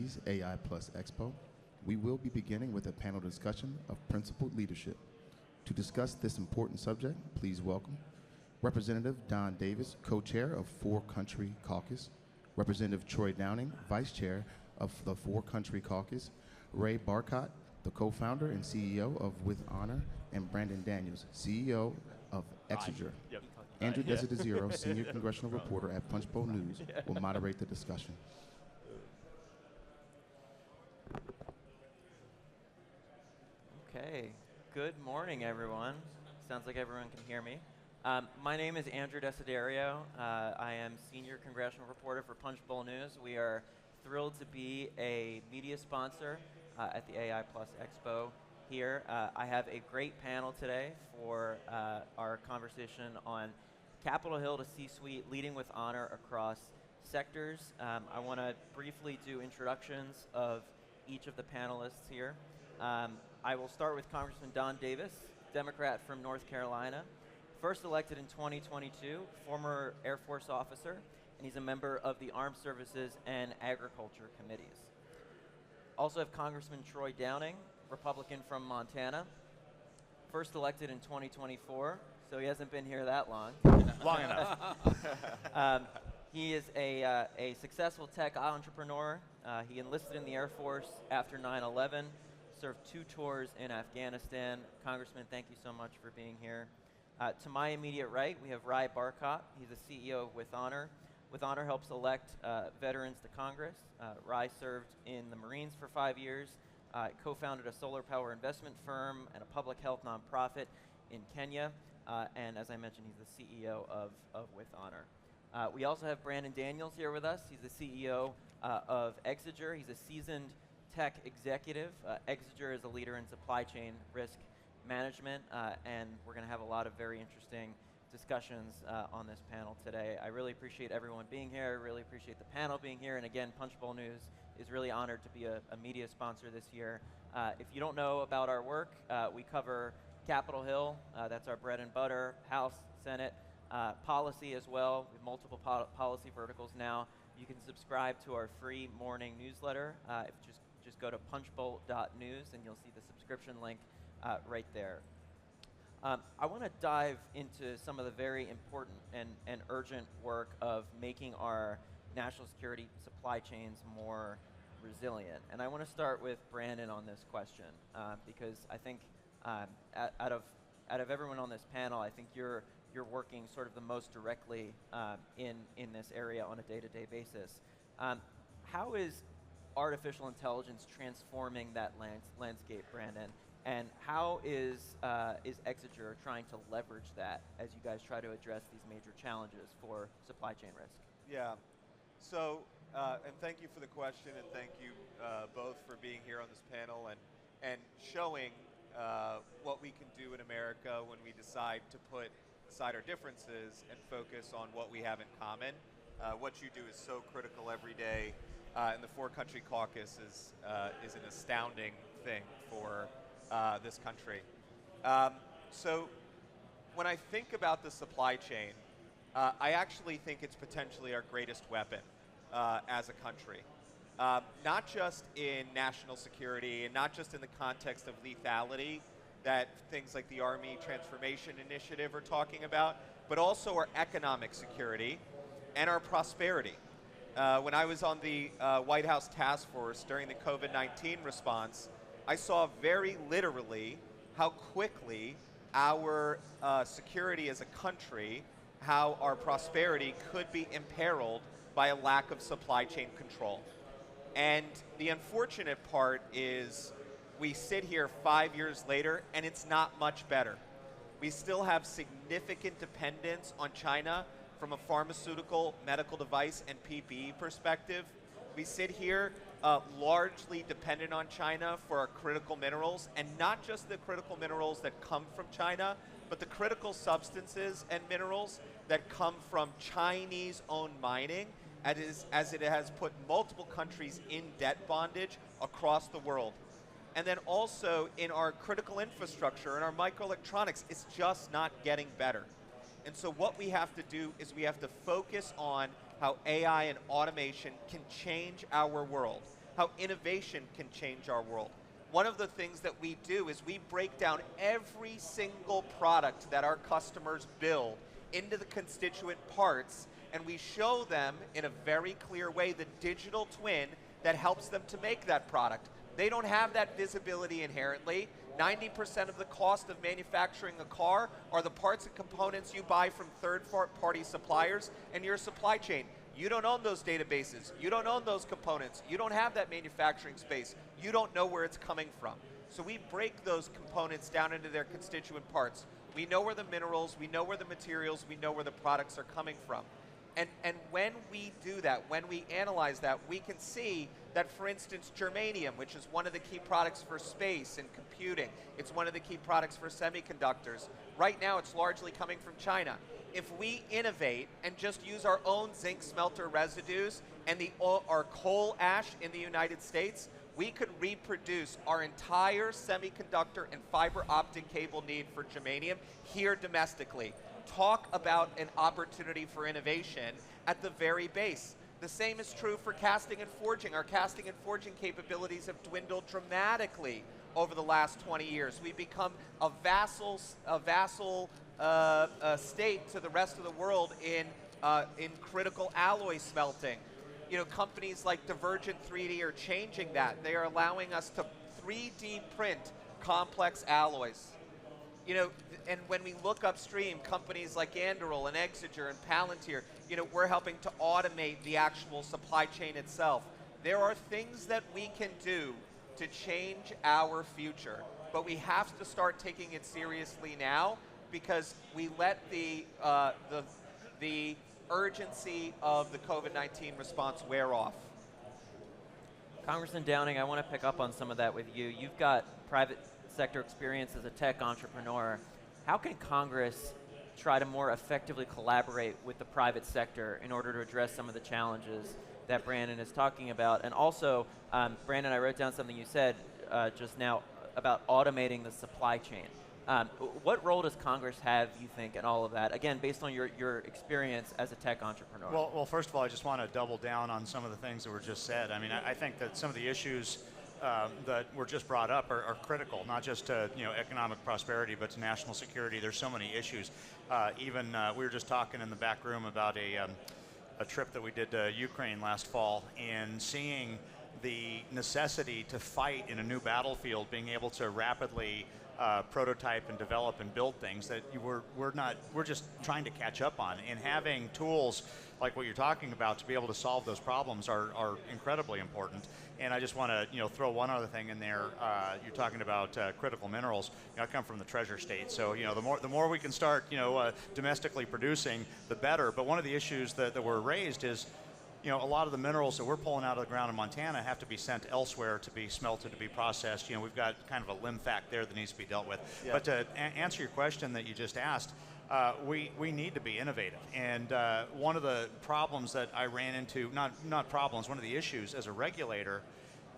2020's AI Plus Expo. We will be beginning with a panel discussion of principled leadership. To discuss this important subject, please welcome Representative Don Davis, co-chair of Four Country Caucus, Representative Troy Downing, vice chair of the Four Country Caucus, Ray Barcott, the co-founder and CEO of With Honor, and Brandon Daniels, CEO of Exiger. Andrew Desiderio, senior congressional reporter at Punchbowl News, will moderate the discussion. Okay, good morning, everyone. Sounds like everyone can hear me. My name is Andrew Desiderio. I am senior congressional reporter for Punchbowl News. We are thrilled to be a media sponsor at the AI Plus Expo here. I have a great panel today for our conversation on Capitol Hill to C-suite, leading with honor across sectors. I want to briefly do introductions of each of the panelists here. I will start with Congressman Don Davis, Democrat from North Carolina, first elected in 2022, former Air Force officer, and he's a member of the Armed Services and Agriculture Committees. Also have Congressman Troy Downing, Republican from Montana, first elected in 2024, so he hasn't been here that long. Long enough. He is a successful tech entrepreneur. He enlisted in the Air Force after 9/11, served 2 tours in Afghanistan. Congressman, thank you so much for being here. To my immediate right, we have Ray Barcott. He's the CEO of With Honor. With Honor helps elect veterans to Congress. Ray served in the Marines for 5 years, co-founded a solar power investment firm and a public health nonprofit in Kenya. And as I mentioned, he's the CEO of With Honor. We also have Brandon Daniels here with us. He's the CEO of Exiger. He's a seasoned tech executive. Exiger is a leader in supply chain risk management, and we're going to have a lot of very interesting discussions on this panel today. I really appreciate everyone being here. I really appreciate the panel being here. And again, Punchbowl News is really honored to be a media sponsor this year. If you don't know about our work, we cover Capitol Hill, that's our bread and butter, House, Senate, policy as well. We have multiple policy verticals now. You can subscribe to our free morning newsletter. Just go to punchbowl.news and you'll see the subscription link right there. I want to dive into some of the very important and urgent work of making our national security supply chains more resilient. And I want to start with Brandon on this question because I think out of everyone on this panel, I think you're working sort of the most directly in this area on a day-to-day basis. How is artificial intelligence transforming that landscape, Brandon? And how is Exiger trying to leverage that as you guys try to address these major challenges for supply chain risk? Yeah. So, and thank you for the question, and thank you both for being here on this panel and showing what we can do in America when we decide to put aside our differences and focus on what we have in common. What you do is so critical every day, and the Four Country Caucus is an astounding thing for this country. So when I think about the supply chain, I actually think it's potentially our greatest weapon as a country. Not just in national security and not just in the context of lethality that things like the Army Transformation Initiative are talking about, but also our economic security and our prosperity. When I was on the White House task force during the COVID-19 response, I saw very literally how quickly our security as a country, how our prosperity could be imperiled by a lack of supply chain control. And the unfortunate part is we sit here 5 years later and it's not much better. We still have significant dependence on China from a pharmaceutical, medical device, and PPE perspective. We sit here largely dependent on China for our critical minerals, and not just the critical minerals that come from China, but the critical substances and minerals that come from Chinese-owned mining, as it has put multiple countries in debt bondage across the world. And then also in our critical infrastructure and our microelectronics, it's just not getting better. And so what we have to do is we have to focus on how AI and automation can change our world. how innovation can change our world. One of the things that we do is we break down every single product that our customers build into the constituent parts, and we show them in a very clear way the digital twin that helps them to make that product. They don't have that visibility inherently. 90% of the cost of manufacturing a car are the parts and components you buy from third-party suppliers and your supply chain. You don't own those databases. You don't own those components. You don't have that manufacturing space. You don't know where it's coming from. So we break those components down into their constituent parts. We know where the minerals, we know where the materials, we know where the products are coming from. And when we do that, when we analyze that, we can see that, for instance, germanium, which is one of the key products for space and computing, it's one of the key products for semiconductors. Right now, it's largely coming from China. If we innovate and just use our own zinc smelter residues and our coal ash in the United States, we could reproduce our entire semiconductor and fiber optic cable need for germanium here domestically. Talk about an opportunity for innovation at the very base. The same is true for casting and forging. Our casting and forging capabilities have dwindled dramatically over the last 20 years. We've become a vassal state to the rest of the world in critical alloy smelting. You know, companies like Divergent 3D are changing that. They are allowing us to 3D print complex alloys. You know, and when we look upstream, companies like Anduril and Exiger and Palantir, you know, we're helping to automate the actual supply chain itself. There are things that we can do to change our future, but we have to start taking it seriously now, because we let the urgency of the COVID-19 response wear off. Congressman Downing, I want to pick up on some of that with you. You've got private sector experience as a tech entrepreneur. How can Congress try to more effectively collaborate with the private sector in order to address some of the challenges that Brandon is talking about? And also, Brandon, I wrote down something you said just now about automating the supply chain. What role does Congress have, you think, in all of that? Again, based on your experience as a tech entrepreneur. Well, first of all, I just want to double down on some of the things that were just said. I mean, I think that some of the issues that were just brought up are critical, not just to economic prosperity, but to national security. There's so many issues. Even we were just talking in the back room about a trip that we did to Ukraine last fall, and seeing the necessity to fight in a new battlefield, being able to rapidly prototype and develop and build things that we're just trying to catch up on, and having tools like what you're talking about to be able to solve those problems are incredibly important. And I just want to throw one other thing in there. You're talking about critical minerals. I come from the treasure state, so the more we can start domestically producing, the better. But one of the issues that were raised is a lot of the minerals that we're pulling out of the ground in Montana have to be sent elsewhere to be smelted, to be processed. We've got kind of a limb fact there that needs to be dealt with. Yeah. But to answer your question that you just asked, we need to be innovative. And one of the problems that I ran into, not problems, one of the issues as a regulator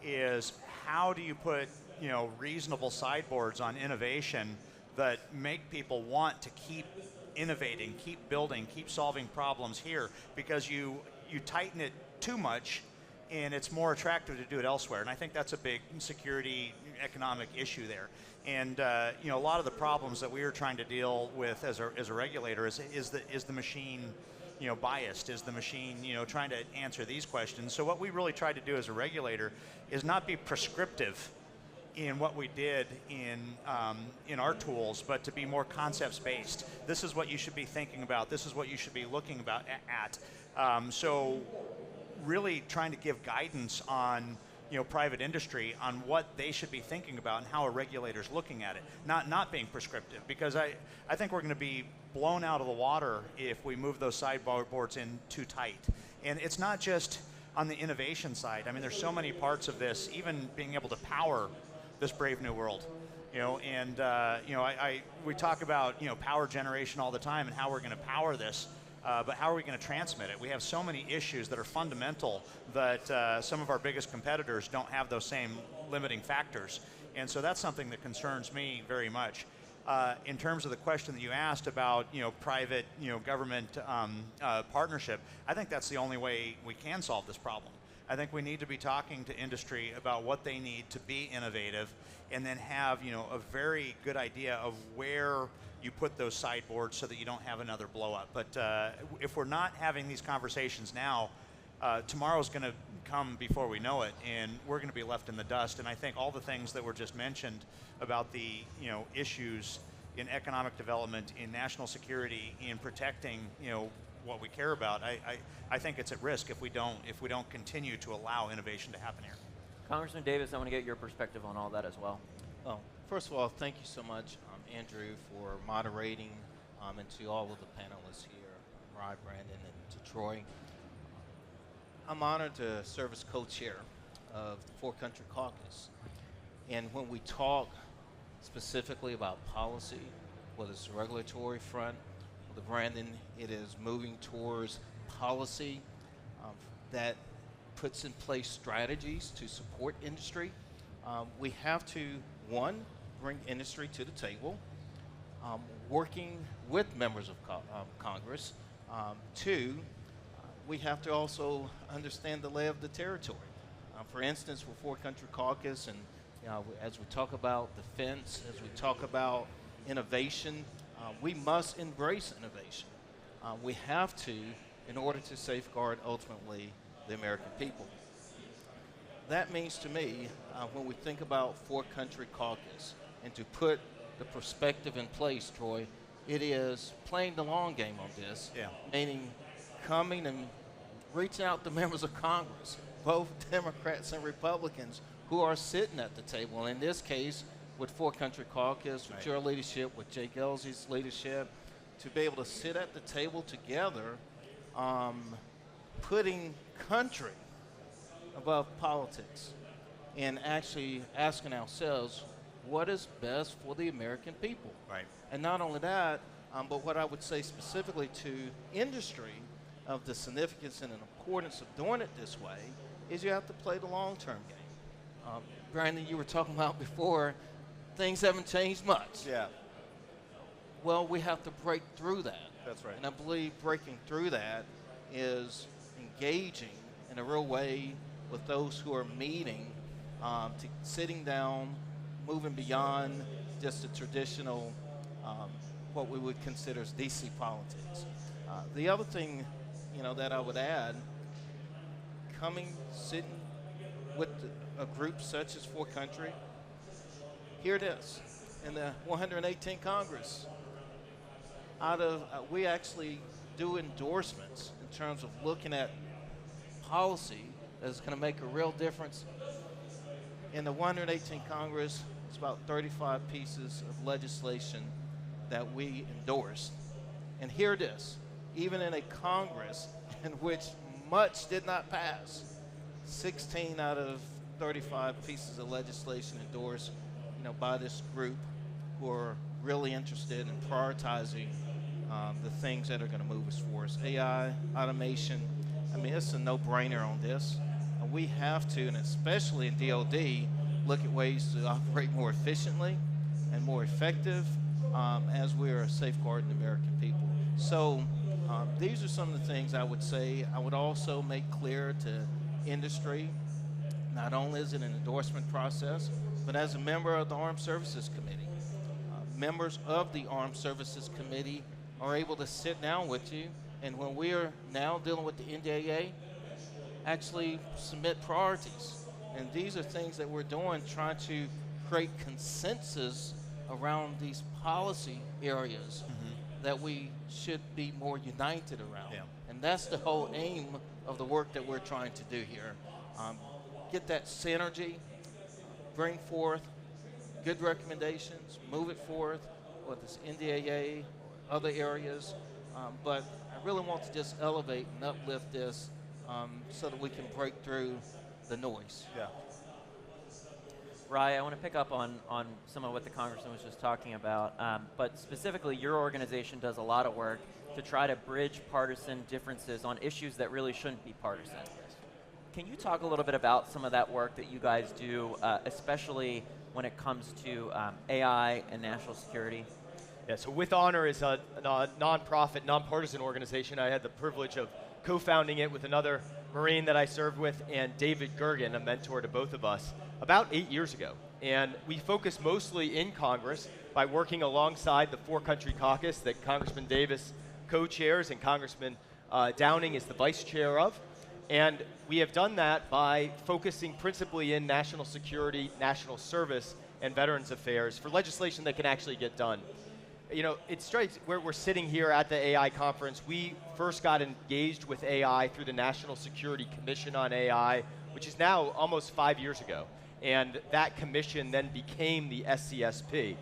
is how do you put reasonable sideboards on innovation that make people want to keep innovating, keep building, keep solving problems here, because you tighten it too much and it's more attractive to do it elsewhere. And I think that's a big security economic issue there. And a lot of the problems that we are trying to deal with as a regulator is the machine biased? Is the machine trying to answer these questions? So what we really try to do as a regulator is not be prescriptive in what we did in our tools, but to be more concepts based. This is what you should be thinking about. This is what you should be looking about at. So really trying to give guidance on private industry on what they should be thinking about and how a regulator's looking at it, not being prescriptive, because I think we're going to be blown out of the water if we move those sideboards in too tight. And it's not just on the innovation side. I mean, there's so many parts of this, even being able to power this brave new world. We talk about power generation all the time and how we're going to power this. But how are we going to transmit it? We have so many issues that are fundamental that some of our biggest competitors don't have those same limiting factors. And so that's something that concerns me very much. In terms of the question that you asked about private government partnership, I think that's the only way we can solve this problem. I think we need to be talking to industry about what they need to be innovative, and then have, you know, a very good idea of where you put those sideboards so that you don't have another blow up. But if we're not having these conversations now, tomorrow's going to come before we know it, and we're going to be left in the dust. And I think all the things that were just mentioned about the, you know, issues in economic development, in national security, in protecting, you know, what we care about, I think it's at risk if we don't continue to allow innovation to happen here. Congressman Davis, I want to get your perspective on all that as well. Well, first of all, thank you so much, Andrew, for moderating, and to all of the panelists here, Rod, Brandon, and to Troy. I'm honored to serve as co-chair of the Four Country Caucus. And when we talk specifically about policy, whether it's the regulatory front, with Brandon, it is moving towards policy that puts in place strategies to support industry. We have to, one, bring industry to the table, working with members of Congress. Two, we have to also understand the lay of the territory. For instance, with Four Country Caucus, and as we talk about defense, as we talk about innovation, we must embrace innovation. We have to, in order to safeguard ultimately the American people. That means to me, when we think about Four Country Caucus, and to put the perspective in place, Troy, it is playing the long game on this, meaning coming and reaching out to members of Congress, both Democrats and Republicans, who are sitting at the table. In this case, with Four Country Caucus, with your leadership, with Jay Gelsey's leadership, to be able to sit at the table together, putting country above politics, and actually asking ourselves, what is best for the American people? Right. And not only that, but what I would say specifically to industry of the significance and the importance of doing it this way is you have to play the long-term game. Brandon, you were talking about before, things haven't changed much. Yeah. Well, we have to break through that. That's right. And I believe breaking through that is engaging in a real way with those who are meeting, to sitting down, moving beyond just the traditional, what we would consider as DC politics. The other thing, that I would add, sitting with a group such as Four Country, here it is, in the 118th Congress. We actually do endorsements in terms of looking at policy that's going to make a real difference. In the 118th Congress, it's about 35 pieces of legislation that we endorsed. And here it is, even in a Congress in which much did not pass, 16 out of 35 pieces of legislation endorsed, by this group who are really interested in prioritizing the things that are going to move us forward. AI, automation, it's a no-brainer on this. We have to, and especially in DOD, look at ways to operate more efficiently and more effective as we are safeguarding the American people. So these are some of the things I would say. I would also make clear to industry, not only is it an endorsement process, but as a member of the Armed Services Committee, members of the Armed Services Committee are able to sit down with you, and when we are now dealing with the NDAA, actually submit priorities. And these are things that we're doing, trying to create consensus around these policy areas that we should be more united around. Yeah. And that's the whole aim of the work that we're trying to do here. Get that synergy, bring forth good recommendations, move it forth, whether it's NDAA or other areas. But I really want to just elevate and uplift this so that we can break through the noise. Yeah. Rye, I want to pick up on some of what the Congressman was just talking about, but specifically your organization does a lot of work to try to bridge partisan differences on issues that really shouldn't be partisan. Can you talk a little bit about some of that work that you guys do, especially when it comes to AI and national security? Yeah, so With Honor is a nonprofit, nonpartisan organization. I had the privilege of co-founding it with another Marine that I served with, and David Gergen, a mentor to both of us, about 8 years ago. And we focus mostly in Congress by working alongside the four-country caucus that Congressman Davis co-chairs and Congressman Downing is the vice chair of. And we have done that by focusing principally in national security, national service, and veterans affairs for legislation that can actually get done. You know, it strikes where we're sitting here at the AI conference. We first got engaged with AI through the National Security Commission on AI, which is now almost 5 years ago. And that commission then became the SCSP.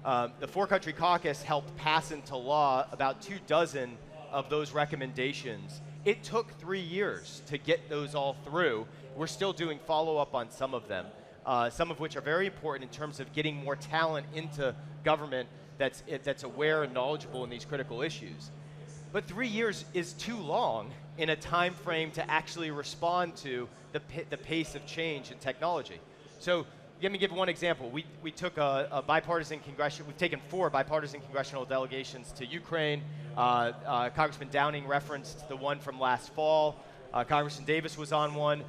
The four-country caucus helped pass into law about 24 of those recommendations. It took 3 years to get those all through. We're still doing follow-up on some of them, some of which are very important in terms of getting more talent into government that's aware and knowledgeable in these critical issues. But 3 years is too long in a time frame to actually respond to the pace of change in technology. So let me give one example. We took a bipartisan congressional, we've taken 4 bipartisan congressional delegations to Ukraine. Congressman Downing referenced the one from last fall. Congressman Davis was on one.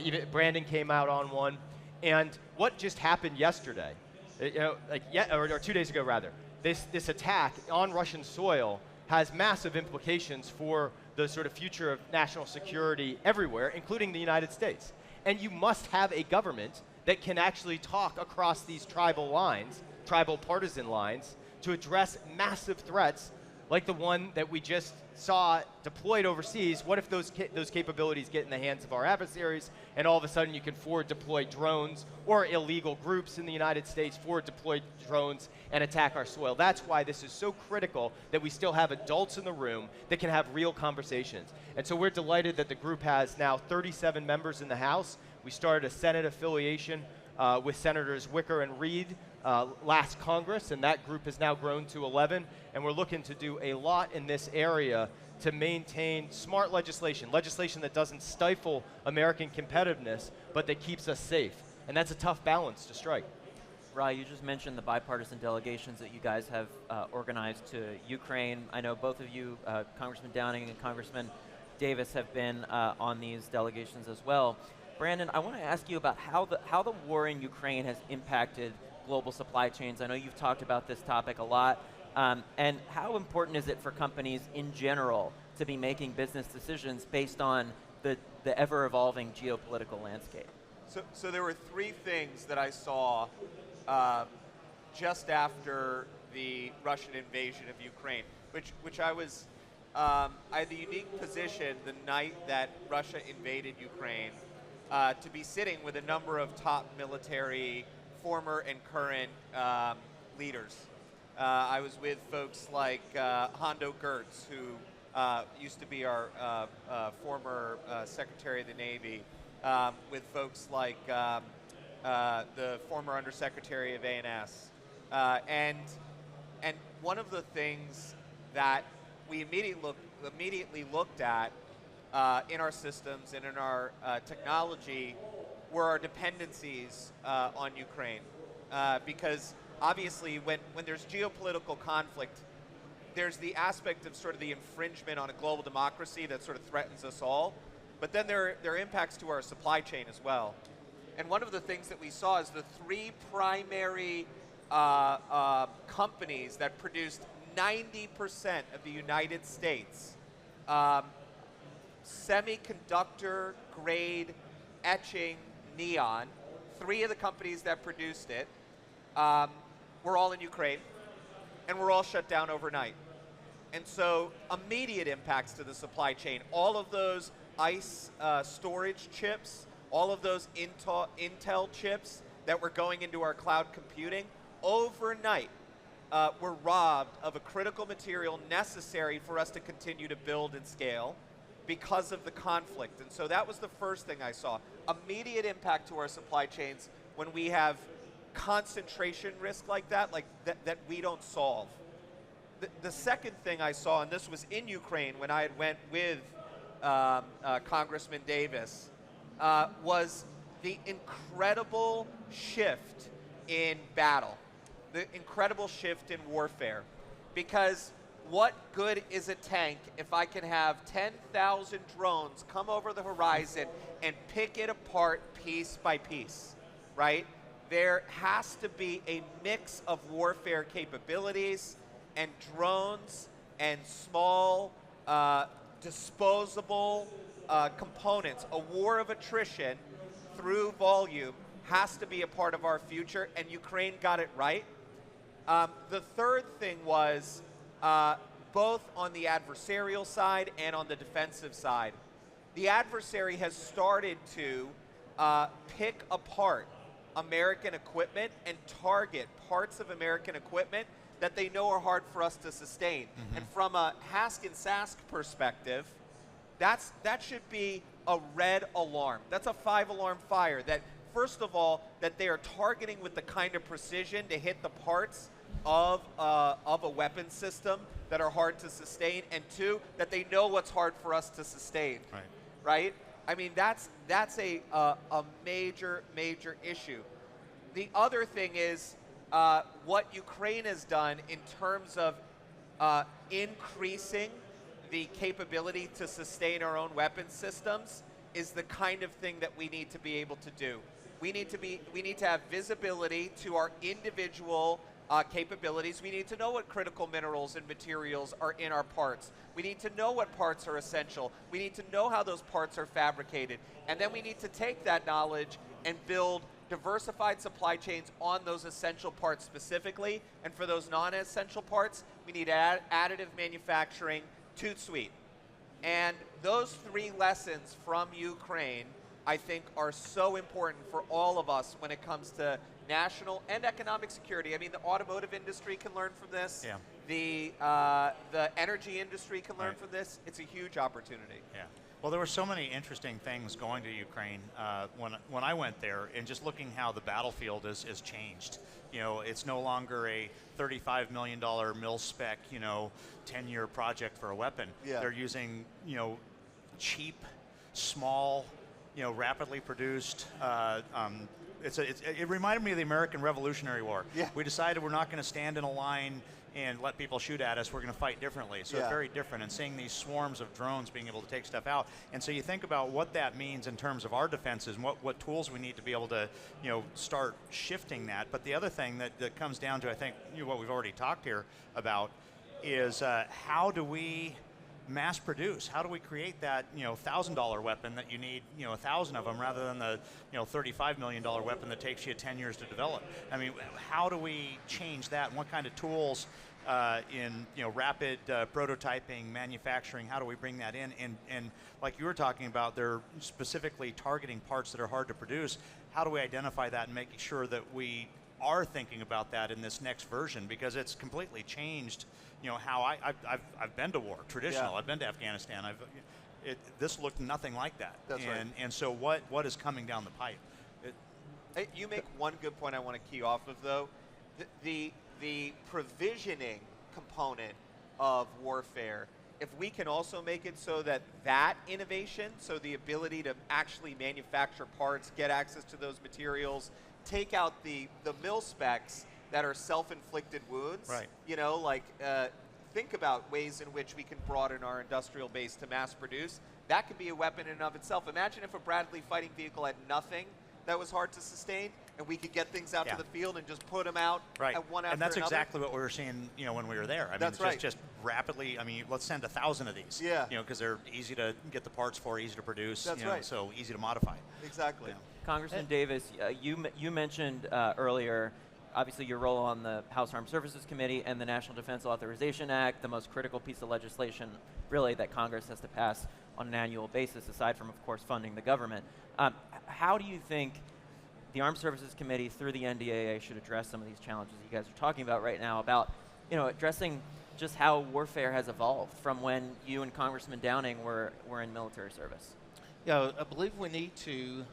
Even Brandon came out on one. And what just happened yesterday, or 2 days ago rather, this attack on Russian soil has massive implications for the sort of future of national security everywhere, including the United States. And you must have a government that can actually talk across these tribal lines, tribal partisan lines, to address massive threats like the one that we just saw deployed overseas. What if those capabilities get in the hands of our adversaries, and all of a sudden you can forward deploy drones or illegal groups in the United States forward deploy drones and attack our soil? That's why this is so critical that we still have adults in the room that can have real conversations. And so we're delighted that the group has now 37 members in the House. We started a Senate affiliation with Senators Wicker and Reed last Congress, and that group has now grown to 11, and we're looking to do a lot in this area to maintain smart legislation that doesn't stifle American competitiveness, but that keeps us safe. And that's a tough balance to strike. Rai, you just mentioned the bipartisan delegations that you guys have organized to Ukraine. I know both of you, Congressman Downing and Congressman Davis, have been on these delegations as well. Brandon, I want to ask you about how the war in Ukraine has impacted global supply chains. I know you've talked about this topic a lot. And how important is it for companies in general to be making business decisions based on the ever-evolving geopolitical landscape? So there were 3 things that I saw just after the Russian invasion of Ukraine, which I had the unique position the night that Russia invaded Ukraine to be sitting with a number of top military, former and current leaders. I was with folks like Hondo Gertz, who used to be our former Secretary of the Navy, with folks like the former Undersecretary of A&S. And one of the things that we immediately looked at in our systems and in our technology were our dependencies on Ukraine. Because obviously when there's geopolitical conflict, there's the aspect of sort of the infringement on a global democracy that sort of threatens us all, but then there are impacts to our supply chain as well. And one of the things that we saw is the 3 primary companies that produced 90% of the United States semiconductor grade etching neon. 3 of the companies that produced it were all in Ukraine, and were all shut down overnight. And so immediate impacts to the supply chain. All of those ICE storage chips, all of those Intel chips that were going into our cloud computing, overnight were robbed of a critical material necessary for us to continue to build and scale because of the conflict. And so that was the first thing I saw. Immediate impact to our supply chains when we have concentration risk like that we don't solve. The second thing I saw, and this was in Ukraine when I had went with Congressman Davis, was the incredible shift in battle, the incredible shift in warfare. Because what good is a tank if I can have 10,000 drones come over the horizon and pick it apart piece by piece, right? There has to be a mix of warfare capabilities and drones and small disposable components. A war of attrition through volume has to be a part of our future, and Ukraine got it right. The third thing was both on the adversarial side and on the defensive side. The adversary has started to pick apart American equipment and target parts of American equipment that they know are hard for us to sustain. Mm-hmm. And from a Hask and Sask perspective, that should be a red alarm. That's a 5-alarm fire. That, first of all, that they are targeting with the kind of precision to hit the parts of a weapon system that are hard to sustain, and two, that they know what's hard for us to sustain. Right? I mean, that's a major, major issue. The other thing is what Ukraine has done in terms of increasing the capability to sustain our own weapon systems is the kind of thing that we need to be able to do. We need to have visibility to our individual capabilities. We need to know what critical minerals and materials are in our parts. We need to know what parts are essential. We need to know how those parts are fabricated. And then we need to take that knowledge and build diversified supply chains on those essential parts specifically. And for those non-essential parts, we need additive manufacturing, toot suite. And those 3 lessons from Ukraine, I think, are so important for all of us when it comes to national and economic security. I mean, the automotive industry can learn from this. Yeah. The energy industry can learn from this. It's a huge opportunity. Yeah. Well, there were so many interesting things going to Ukraine when I went there, and just looking how the battlefield is changed. You know, it's no longer a $35 million mil-spec, 10-year project for a weapon. Yeah. They're using, cheap, small, rapidly produced. It reminded me of the American Revolutionary War. Yeah. We decided we're not going to stand in a line and let people shoot at us. We're going to fight differently. So it's very different. And seeing these swarms of drones being able to take stuff out. And so you think about what that means in terms of our defenses and what tools we need to be able to, start shifting that. But the other thing that comes down to, I think, what we've already talked here about is how do we mass produce? How do we create that $1,000 weapon that you need 1,000 of them rather than the $35 million weapon that takes you 10 years to develop? I mean, how do we change that? And what kind of tools in rapid prototyping, manufacturing? How do we bring that in? And like you were talking about, they're specifically targeting parts that are hard to produce. How do we identify that and make sure that we are thinking about that in this next version? Because it's completely changed. How I've been to war, traditional. Yeah. I've been to Afghanistan. This looked nothing like that. That's right. And so what is coming down the pipe? Hey, you make one good point I want to key off of, though. The provisioning component of warfare, if we can also make it so that innovation, so the ability to actually manufacture parts, get access to those materials, take out the mil specs that are self-inflicted wounds. Right. Think about ways in which we can broaden our industrial base to mass produce. That could be a weapon in and of itself. Imagine if a Bradley fighting vehicle had nothing that was hard to sustain, and we could get things out to the field and just put them out at one after and that's another. exactly what we were seeing, when we were there. I mean, That's it's just rapidly. I mean, let's send 1,000 of these. Yeah. Because they're easy to get the parts for, easy to produce. That's right. So easy to modify. Exactly. Yeah. Congressman Davis, you mentioned earlier, obviously, your role on the House Armed Services Committee and the National Defense Authorization Act, the most critical piece of legislation, really, that Congress has to pass on an annual basis, aside from, of course, funding the government. How do you think the Armed Services Committee, through the NDAA, should address some of these challenges you guys are talking about right now, about addressing just how warfare has evolved from when you and Congressman Downing were in military service? Yeah, I believe we need to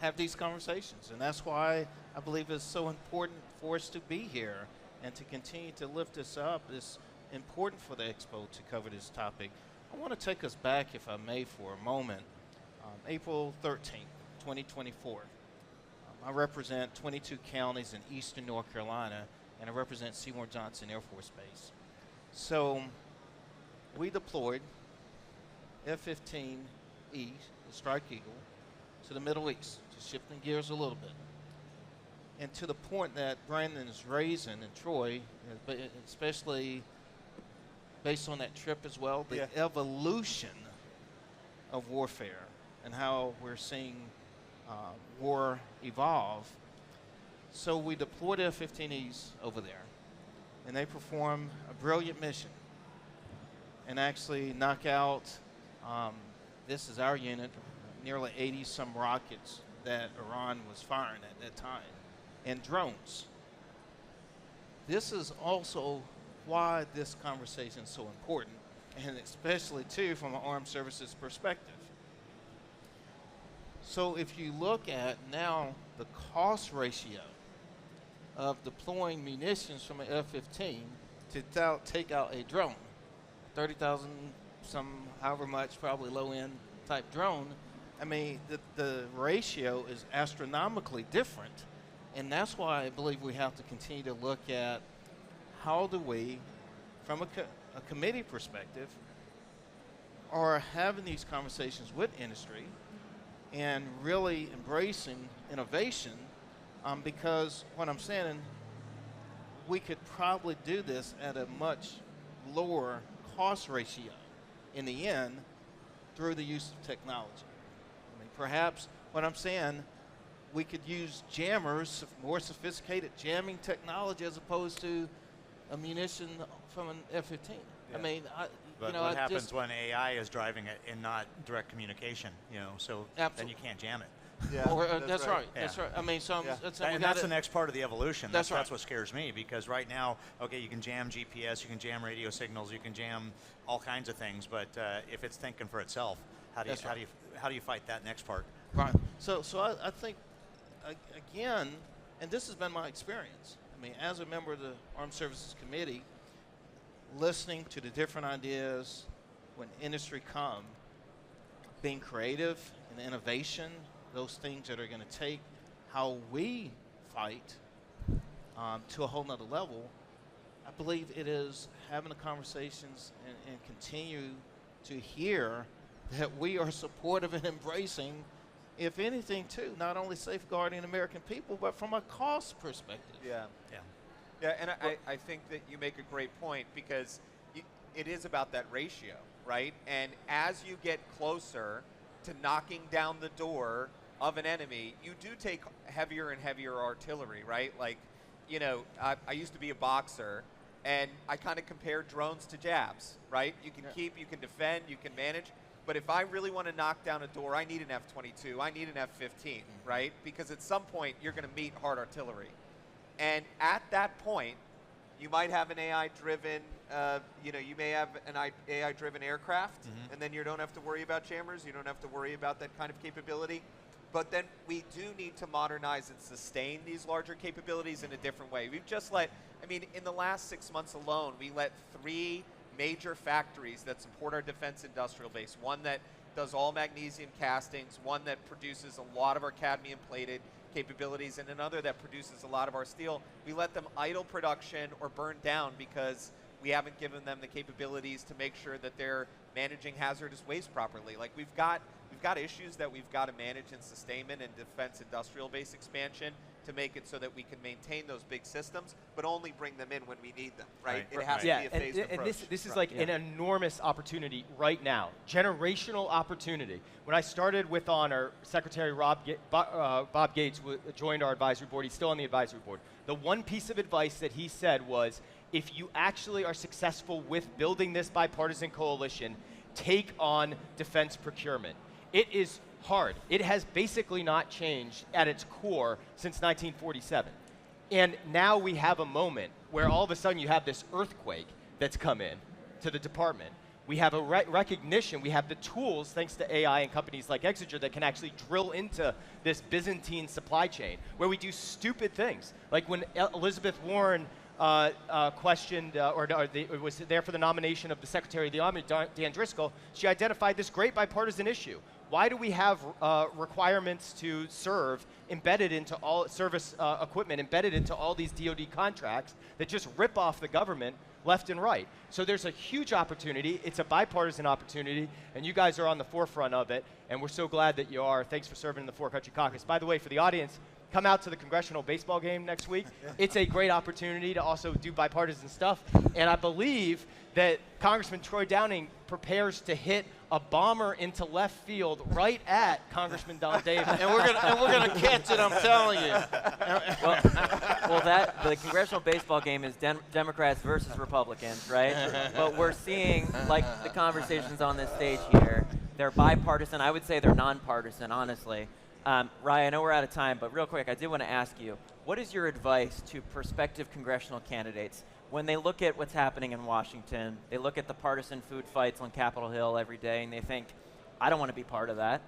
have these conversations, and that's why I believe it's so important for us to be here and to continue to lift this up. It's important for the Expo to cover this topic. I want to take us back, if I may, for a moment. April 13th, 2024. I represent 22 counties in eastern North Carolina, and I represent Seymour Johnson Air Force Base. So we deployed F-15E, the Strike Eagle, to the Middle East, just shifting gears a little bit. And to the point that Brandon is raising in Troy, but especially based on that trip as well, the evolution of warfare and how we're seeing war evolve. So we deployed F-15Es over there, and they perform a brilliant mission and actually knock out, this is our unit, nearly 80-some rockets that Iran was firing at that time, and drones. This is also why this conversation is so important, and especially, too, from an armed services perspective. So if you look at now the cost ratio of deploying munitions from an F-15 to take out a drone, 30,000, some however much, probably low-end type drone, I mean, the ratio is astronomically different, and that's why I believe we have to continue to look at how do we, from a committee perspective, are having these conversations with industry and really embracing innovation, because what I'm saying, we could probably do this at a much lower cost ratio in the end through the use of technology. I mean, perhaps what I'm saying, we could use jammers, more sophisticated jamming technology as opposed to a munition from an F-15. Yeah. I mean, But what happens when AI is driving it and not direct communication? So then you can't jam it. Yeah, that's right. Yeah. That's right. I mean, so that's the next part of the evolution. That's right. That's what scares me, because right now, okay, you can jam GPS, you can jam radio signals, you can jam all kinds of things, but if it's thinking for itself, how do you fight that next part? Right. So I think again, and this has been my experience. I mean, as a member of the Armed Services Committee, listening to the different ideas when industry come, being creative and innovation, those things that are going to take how we fight to a whole nother level. I believe it is having the conversations and continue to hear that we are supportive and embracing, if anything, too, not only safeguarding American people, but from a cost perspective. Yeah, and I think that you make a great point, because it is about that ratio, right? And as you get closer to knocking down the door of an enemy, you do take heavier and heavier artillery, right? Like, I used to be a boxer, and I kind of compare drones to jabs, right? You can keep, you can defend, you can manage. But if I really want to knock down a door, I need an F-22, I need an F-15, right? Because at some point, you're going to meet hard artillery. And at that point, you might have an AI-driven, you may have an AI-driven aircraft, and then you don't have to worry about jammers, you don't have to worry about that kind of capability. But then we do need to modernize and sustain these larger capabilities in a different way. We've just in the last 6 months alone, we let 3 major factories that support our defense industrial base, one that does all magnesium castings, one that produces a lot of our cadmium-plated capabilities, and another that produces a lot of our steel. We let them idle production or burn down because we haven't given them the capabilities to make sure that they're managing hazardous waste properly. Like, we've got issues that we've got to manage in sustainment and defense industrial base expansion to make it so that we can maintain those big systems, but only bring them in when we need them, right? It has to be a phased approach. And this is like an enormous opportunity right now, generational opportunity. When I started with Honor, Secretary Bob Gates joined our advisory board. He's still on the advisory board. The one piece of advice that he said was, if you actually are successful with building this bipartisan coalition, take on defense procurement. It is hard. It has basically not changed at its core since 1947. And now we have a moment where all of a sudden you have this earthquake that's come in to the department. We have a recognition, we have the tools, thanks to AI and companies like Exiger, that can actually drill into this Byzantine supply chain, where we do stupid things. Like when Elizabeth Warren questioned, was there for the nomination of the Secretary of the Army, Dan Driscoll, she identified this great bipartisan issue. Why do we have requirements to serve embedded into all service equipment, embedded into all these DoD contracts that just rip off the government left and right? So there's a huge opportunity. It's a bipartisan opportunity, and you guys are on the forefront of it, and we're so glad that you are. Thanks for serving in the Four Country Caucus. By the way, for the audience, come out to the congressional baseball game next week. It's a great opportunity to also do bipartisan stuff, and I believe that Congressman Troy Downing prepares to hit a bomber into left field right at Congressman Don Davis. And we're gonna catch it, I'm telling you. Well, the congressional baseball game is Democrats versus Republicans, right? But we're seeing, like the conversations on this stage here, they're bipartisan. I would say they're nonpartisan, honestly. Ryan, I know we're out of time, but real quick, I did want to ask you, what is your advice to prospective congressional candidates when they look at what's happening in Washington, they look at the partisan food fights on Capitol Hill every day, and they think, I don't want to be part of that?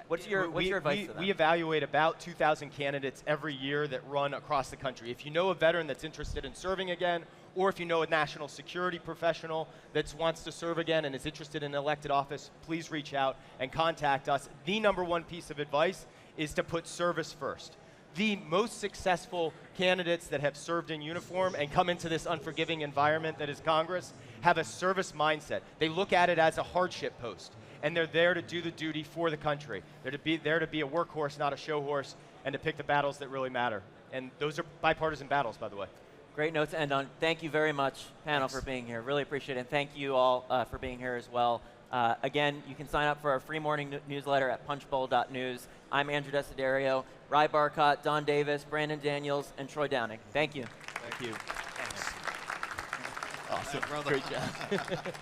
What's your advice to them? We evaluate about 2,000 candidates every year that run across the country. If you know a veteran that's interested in serving again, or if you know a national security professional that wants to serve again and is interested in elected office, please reach out and contact us. The number one piece of advice is to put service first. The most successful candidates that have served in uniform and come into this unforgiving environment that is Congress have a service mindset. They look at it as a hardship post, and they're there to do the duty for the country. They're there to be a workhorse, not a show horse, and to pick the battles that really matter. And those are bipartisan battles, by the way. Great note to end on. Thank you very much, panel, for being here. Really appreciate it. And thank you all for being here as well. Again, you can sign up for our free morning newsletter at punchbowl.news. I'm Andrew Desiderio, Rye Barcott, Don Davis, Brandon Daniels, and Troy Downing. Thank you. Thank you. Thanks. Awesome. Brother. Great job.